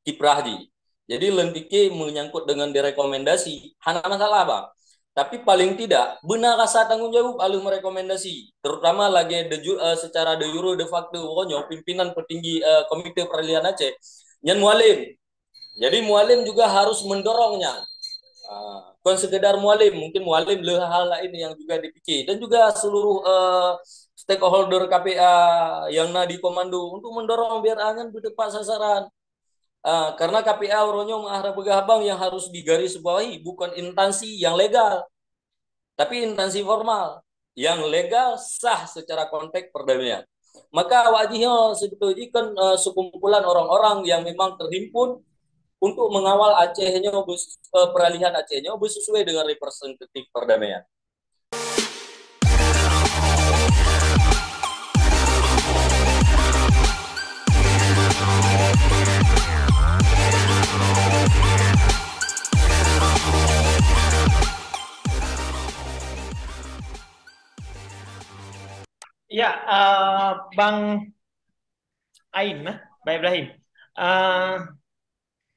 kiprah ji. Jadi lentiki menyangkut dengan direkomendasi, hana masalah bang. Tapi paling tidak benar rasa tanggung jawab alih merekomendasi, terutama lagi secara de jure de facto pokoknya pimpinan petinggi Komite Peralihan Aceh, Nyan Mualim. Jadi Mualim juga harus mendorongnya. Bukan sekedar Mualim, mungkin Mualim hal lain yang juga dipikir dan juga seluruh stakeholder KPA yang di komando untuk mendorong biar angan bertepat sasaran. Karena KPA Oronyo mengarah begabang yang harus digarisbawahi bukan instansi yang legal, tapi instansi formal yang legal sah secara konteks perdamaian. Maka wajibnya sebetulnya kan sekumpulan orang-orang yang memang terhimpun untuk mengawal Acehnya peralihan Acehnya sesuai dengan representatif perdamaian. Ya, Bang Ain, Bang Ibrahim.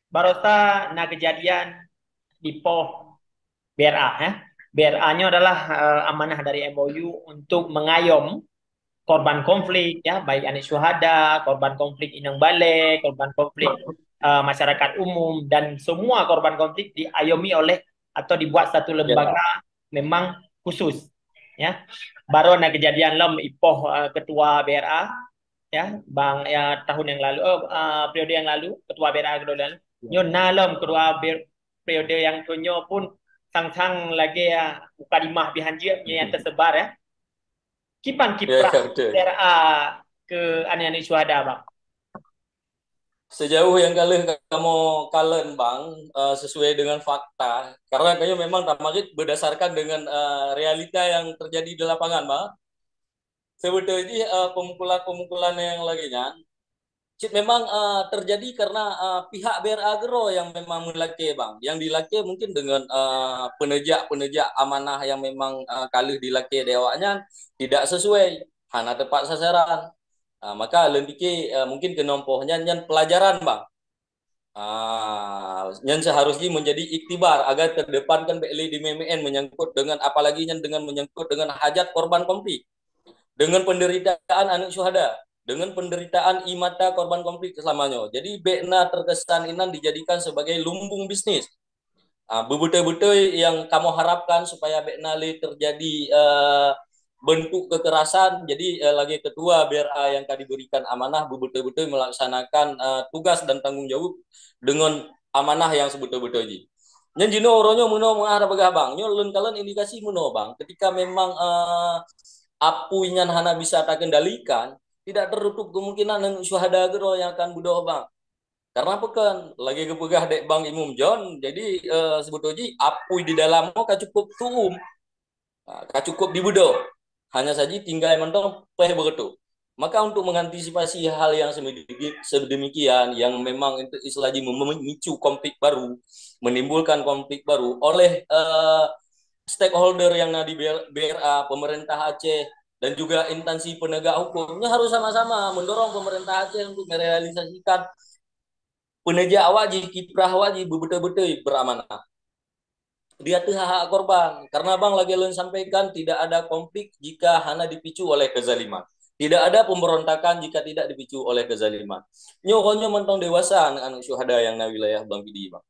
Barosa na kejadian di POH BRA. BRA-nya adalah amanah dari MOU untuk mengayom korban konflik, ya, baik anak syuhada, korban konflik Inang Balai, korban konflik masyarakat umum, dan semua korban konflik diayomi oleh atau dibuat satu lembaga memang khusus. Ya, baru ada kejadian lem ipoh ketua BRA, ya, bang ya tahun yang lalu, periode yang lalu, ketua BRA periode lalu, nyo nalem ketua periode yang tunyo pun sang-sang lagi ya mukadimah bihanjir yang tersebar, ya. Kipan kiprah BRA ke anak-anak syuhada, bang? Sejauh yang kamu kalian bang, sesuai dengan fakta, karena kayaknya memang tamakit berdasarkan dengan realita yang terjadi di lapangan bang. Sebetulnya pemukulan-pemukulan yang laginya memang terjadi karena pihak BRA Gero yang memang melake bang, yang dilake mungkin dengan penejak amanah yang memang kali dilake dewanya tidak sesuai, hanya tepat sasaran. Maka lebih mungkin kenompohnya yang pelajaran bang, yang seharusnya menjadi iktibar agar terdepankan BLI di MMN menyangkut dengan apalagi dengan menyangkut dengan hajat korban konflik, dengan penderitaan anak syuhada, dengan penderitaan imata korban konflik selamanya. Jadi bekna terkesan inan dijadikan sebagai lumbung bisnis. Betul-betul yang kamu harapkan supaya bekna terjadi bentuk kekerasan. Jadi lagi ketua BRA yang tadi diberikan amanah betul-betul melaksanakan tugas dan tanggung jawab dengan amanah yang sebetul-betul ji. Yang jino oronyo muno mengarah begabang, nyo lun kalian indikasi muno bang. Ketika memang apunya hana bisa tak kendalikan, tidak tertutup kemungkinan yang syuhada gero yang akan budoh bang. Karena pekan lagi kepegah dek Bang Imum John, jadi sebetulnya apu di dalamnya kan cukup tuum, kan cukup dibudo. Hanya saja tinggal mentong peh begitu. Maka untuk mengantisipasi hal yang sedemikian, yang memang itu istilahnya memicu konflik baru, menimbulkan konflik baru oleh stakeholder yang di BRA, pemerintah Aceh, dan juga instansi penegak hukumnya harus sama-sama mendorong pemerintah Aceh untuk merealisasikan penegak wajib, kiprah wajib, betul-betul beramanah. Dia tuh hak korban. Karena bang lagi Len sampaikan tidak ada konflik jika hanya dipicu oleh kezaliman. Tidak ada pemberontakan jika tidak dipicu oleh kezaliman. Nyokonyo mentong dewasa anak-anak syuhada yang na wilayah Bang Pidi bang.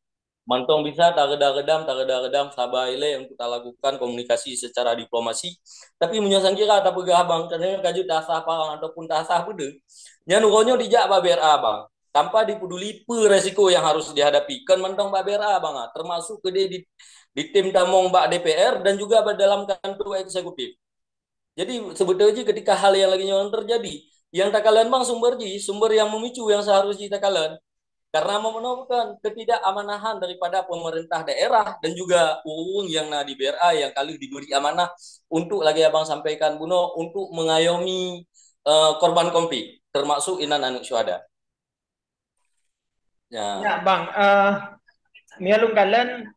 Mantong bisa tak redam sabaile yang kita lakukan komunikasi secara diplomasi, tapi menyasang kira tak pegah bang karena kaju tasah parang ataupun tasah bede nyanuronyo dijak BRA bang tanpa dipeduli resiko yang harus dihadapi kan mantong BRA bang termasuk ke di tim tamong Mbak DPR dan juga dalam kantor eksekutif. Jadi sebetulnya ketika hal yang lagi nyolong terjadi, yang tak kalian bang sumber yang memicu yang seharusnya tak kalian karena memenuhi ketidakamanan daripada pemerintah daerah dan juga UUN yang di BRA yang kali diberi amanah untuk lagi abang sampaikan Buno untuk mengayomi korban konflik termasuk inan anak syuhada. Ya, bang, mialung kalian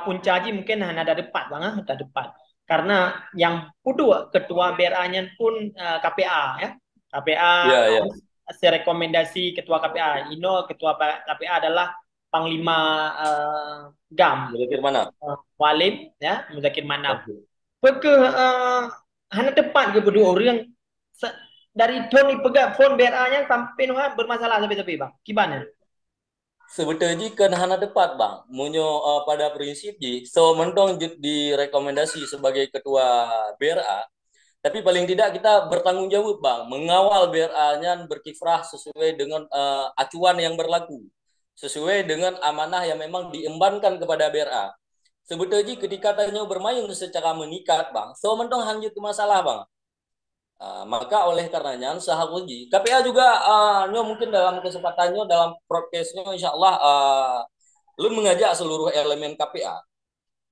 puncaji mungkin hanya ada depan, bang, ada depan. Karena yang kedua ketua BRA-nya pun KPA, ya, KPA Ya, ya. rekomendasi ketua KPA. Ketua KPA adalah Panglima GAM, Muzakir mana? Walim, ya, Muzakir Manaf. Oke. Peke hanya tepat ke berdua orang dari Tony pegang phone BRA-nya sampai nuhan bermasalah sampai bang. Gimana? Sebetulnya kan hana tepat bang, munyo pada prinsip so mentong di rekomendasi sebagai ketua BRA, tapi paling tidak kita bertanggung jawab bang, mengawal BRA-nya berkiprah sesuai dengan acuan yang berlaku, sesuai dengan amanah yang memang diembankan kepada BRA. Sebetulnya ketika tanya bermain secara mengikat bang, so mentong hanjut masalah bang. Maka oleh karenanya seharusnya KPA juga mungkin dalam kesempatannya dalam podcastnya insya Allah lu mengajak seluruh elemen KPA,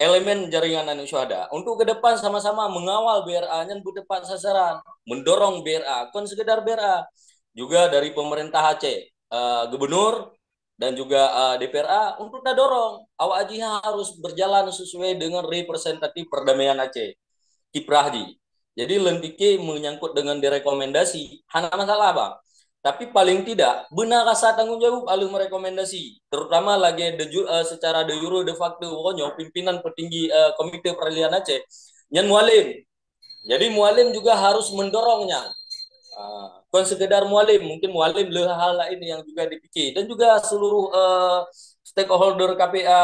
elemen jaringan anak syuhada untuk ke depan sama-sama mengawal BRA-nya tepat sasaran, mendorong BRA, kon sekedar BRA juga dari pemerintah Aceh, gubernur dan juga DPRA untuk kita dorong awak aji harus berjalan sesuai dengan representatif perdamaian Aceh kiprah ji. Jadi lempike menyangkut dengan direkomendasi, hanya masalah bang. Tapi paling tidak benar rasa tanggung jawab alur merekomendasi, terutama lagi secara de jure de facto pokoknya pimpinan petinggi Komite Peralihan Aceh, Nyan Mualim. Jadi Mualim juga harus mendorongnya. Bukan sekedar Mualim, mungkin Mualim hal lain yang juga dipikir dan juga seluruh stakeholder KPA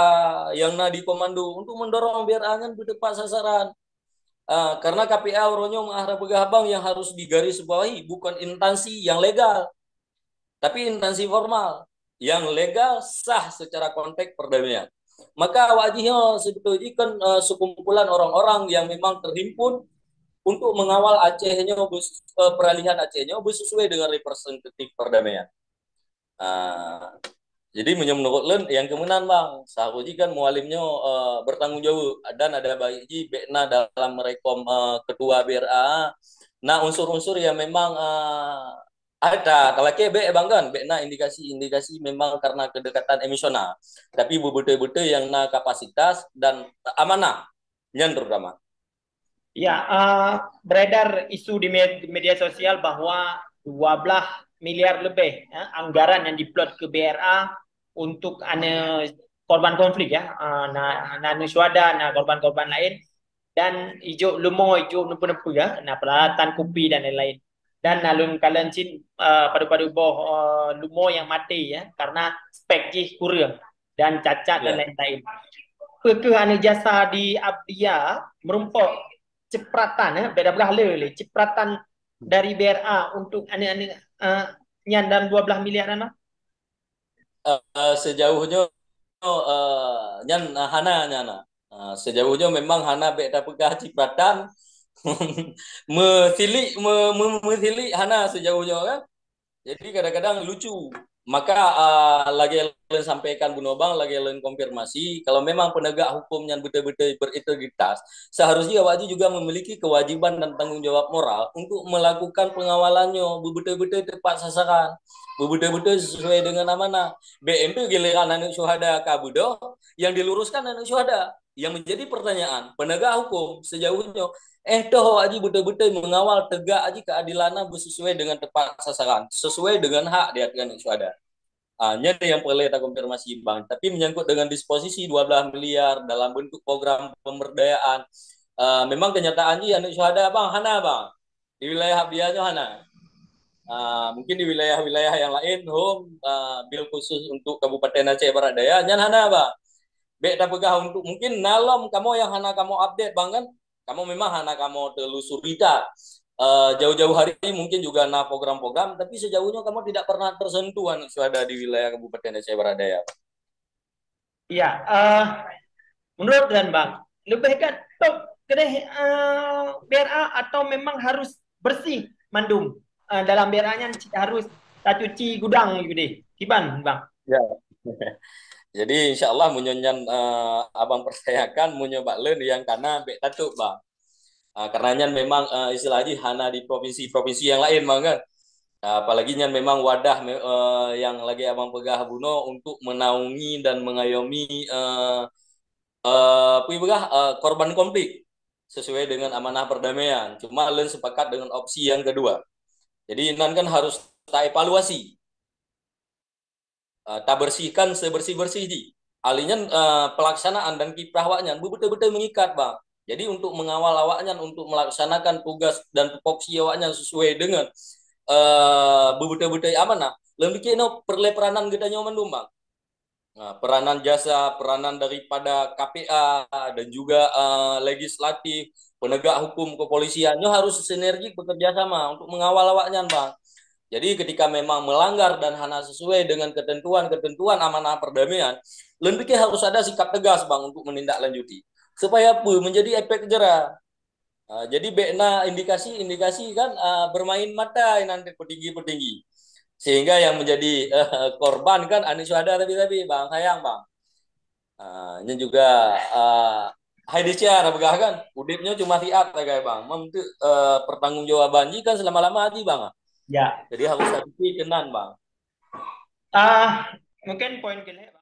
yang di komando untuk mendorong biar angin berdepan sasaran. Karena KPA Oronyo mengarah Begabang yang harus digarisbawahi bukan instansi yang legal, tapi instansi formal yang legal sah secara konteks perdamaian. Maka wajibnya sebetulnya kan sekumpulan orang-orang yang memang terhimpun untuk mengawal Acehnya peralihan Acehnya sesuai dengan representatif perdamaian. Jadi menurut len yang kemudian bang, sahuji kan mualimnya bertanggung jawab dan ada bayi bekna dalam merekom ketua BRA. Nah unsur-unsur yang memang ada kalau ke bang kan bekna indikasi-indikasi memang karena kedekatan emosional, tapi betul-betul yang kapasitas dan amanah yang terutama. Ya, beredar isu di media sosial bahwa 12 miliar lebih anggaran yang diplot ke BRA untuk korban konflik ya, syuhada, korban-korban lain dan hijau lumo, hijau nempu-nempu ya, peralatan kopi dan lain-lain. Dan alun kalian padu-padu lumo yang mati ya karena spek kurang dan cacat dan lain-lain. Peke jasa di Abdia merumpok cipratan beda berhala cipratan dari BRA untuk anak-anak nyan dan 12 miliar anak sejauhnya nyan hana nyana sejauhnya memang hana beda pegah cipratan mesilik hana sejauhnya kan. Jadi kadang-kadang lucu. Maka lagi yang sampaikan Bu Nobang, lagi yang konfirmasi, kalau memang penegak hukum yang betul-betul berintegritas, seharusnya wajib juga memiliki kewajiban dan tanggung jawab moral untuk melakukan pengawalannya betul-betul tepat sasaran, betul-betul sesuai dengan amanah. BMP giliran anak syuhada kabudo, yang diluruskan anak syuhada. Yang menjadi pertanyaan, penegak hukum sejauhnya toh aji betul-betul mengawal tegak aji keadilan sesuai dengan tepat sasaran, sesuai dengan hak dia kan syuhada. Nyata yang perlu kita konfirmasi bang. Tapi menyangkut dengan disposisi 12 miliar dalam bentuk program pemberdayaan, memang kenyataannya anak syuhada bang hana bang di wilayah Abdianya hana. Mungkin di wilayah-wilayah yang lain bil khusus untuk Kabupaten Aceh Barat Daya nyan hana bang. Bek pegah untuk mungkin nalom kamu yang hana kamu update bang kan. Kamu memang hana kamu telusuri jauh-jauh hari mungkin juga program-program, tapi sejauhnya kamu tidak pernah tersentuh sudah di wilayah Kabupaten Aceh Barat Daya. Iya, menurut dan bang, lebih kan kedai BRA atau memang harus bersih mandum dalam BRA-nya harus tak cuci gudang gitu deh, kiban bang? Ya. Jadi insya Allah munyonyan abang percayakan munyoba len yang karena bek tatuk bang. Karenanya memang istilahnya hana di provinsi-provinsi yang lain bang kan. Apalagi memang wadah yang lagi abang pegah Buno untuk menaungi dan mengayomi korban konflik sesuai dengan amanah perdamaian. Cuma len sepakat dengan opsi yang kedua. Jadi nan kan harus tak evaluasi, tak bersihkan sebersih-bersih di. Alinya pelaksanaan dan kiprah awaknya betul-betul mengikat bang. Jadi untuk mengawal awaknya untuk melaksanakan tugas dan tupoksi awaknya sesuai dengan betul-betul amanah. Lebih kena perle peranan kita nyaman bang. Nah, peranan jasa, peranan daripada KPA dan juga legislatif, penegak hukum, kepolisiannya harus sinergi bekerja sama untuk mengawal awaknya, Bang. Jadi ketika memang melanggar dan hanya sesuai dengan ketentuan-ketentuan amanah perdamaian, lebih harus ada sikap tegas, Bang, untuk menindaklanjuti. Supaya menjadi efek jerah. Jadi bekna indikasi-indikasi kan bermain mata nanti petinggi-petinggi. Sehingga yang menjadi korban kan Anies Syuhada tapi bang sayang bang. Ini juga Heidi Syar kan udipnya cuma fiat kayak bang. Untuk pertanggungjawaban kan selama-lama hati bang. Ya. Jadi harus hati kenan bang. Mungkin poin kelima.